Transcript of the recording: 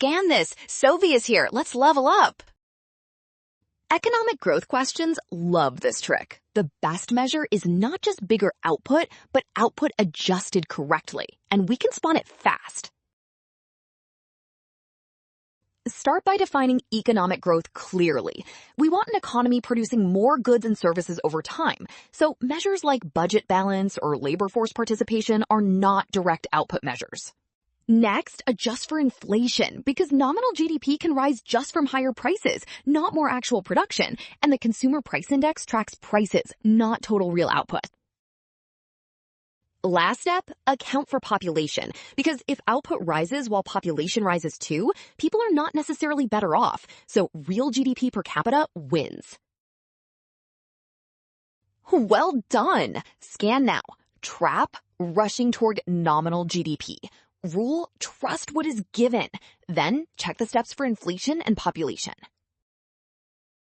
scan this. Sovi is here. Let's level up. Economic growth questions love this trick. The best measure is not just bigger output, but output adjusted correctly, and we can spot it fast. Start by defining economic growth clearly. We want an economy producing more goods and services over time, so measures like budget balance or labor force participation are not direct output measures. Next, adjust for inflation, because nominal GDP can rise just from higher prices, not more actual production, and the Consumer Price Index tracks prices, not total real output. Last step, account for population, because if output rises while population rises too, people are not necessarily better off, so real GDP per capita wins. Well done! Scan now. Trap, rushing toward nominal GDP. Rule, trust what is given. Then check the steps for inflation and population.